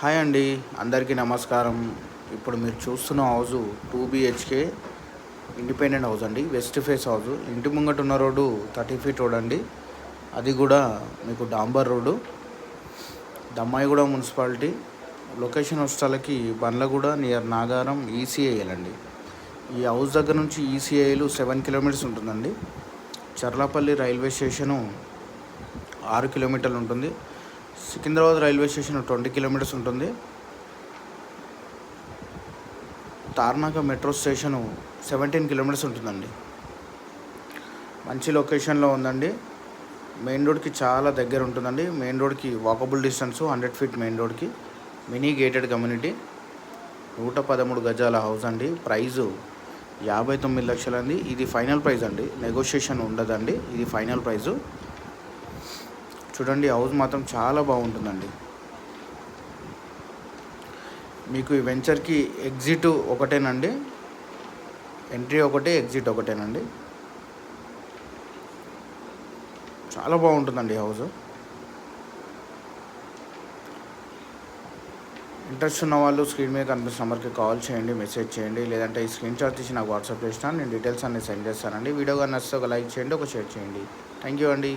Hi అండి, అందరికీ నమస్కారం. ఇప్పుడు మీరు చూస్తున్న హౌజు 2 BHK ఇండిపెండెంట్ హౌస్ అండి. West face house. ఇంటి ముంగట ఉన్న రోడ్డు 30 ఫీట్ రోడ్ అండి. అది కూడా మీకు డాంబర్ రోడ్డు. దమ్మాయిగూడ మున్సిపాలిటీ. లొకేషన్ వచ్చేసరికి బండ్లగూడ నియర్ నాగారం ఈసీఐఎల్ అండి. ఈ హౌస్ దగ్గర నుంచి ఈసీఐఎల్ 7 కిలోమీటర్స్ ఉంటుందండి. చర్లపల్లి రైల్వే స్టేషను 6 కిలోమీటర్లు ఉంటుంది. సికింద్రాబాద్ రైల్వే స్టేషన్ 20 కిలోమీటర్స్ ఉంటుంది. తార్నాక మెట్రో స్టేషను 17 కిలోమీటర్స్ ఉంటుందండి. మంచి లొకేషన్లో ఉందండి. మెయిన్ రోడ్కి చాలా దగ్గర ఉంటుందండి. మెయిన్ రోడ్కి వాకబుల్ డిస్టెన్స్ 100 ఫీట్ మెయిన్ రోడ్కి. Mini gated community. 113 గజాల హౌస్ అండి. ప్రైజు 59 లక్షలు అండి. ఇది ఫైనల్ ప్రైజ్ అండి, నెగోషియేషన్ ఉండదండి. ఇది ఫైనల్ ప్రైజు. చూడండి, హౌస్ మాత్రం చాలా బాగుంటుందండి. మీకు ఈ వెంచర్కి ఎగ్జిట్ ఒకటేనండి, ఎంట్రీ ఒకటే, ఎగ్జిట్ ఒకటేనండి. చాలా బాగుంటుందండి హౌస్. ఇంట్రెస్ట్ ఉన్న వాళ్ళు స్క్రీన్ మీద కనిపిస్తున్న నెంబర్కి కాల్ చేయండి, మెసేజ్ చేయండి. లేదంటే ఈ స్క్రీన్ షాట్ తీసి నాకు వాట్సాప్ చేసినా నేను డీటెయిల్స్ అన్నీ సెండ్ చేస్తానండి. వీడియో కానీ నచ్చితే ఒక లైక్ చేయండి, ఒక షేర్ చేయండి. థ్యాంక్ యూ అండి.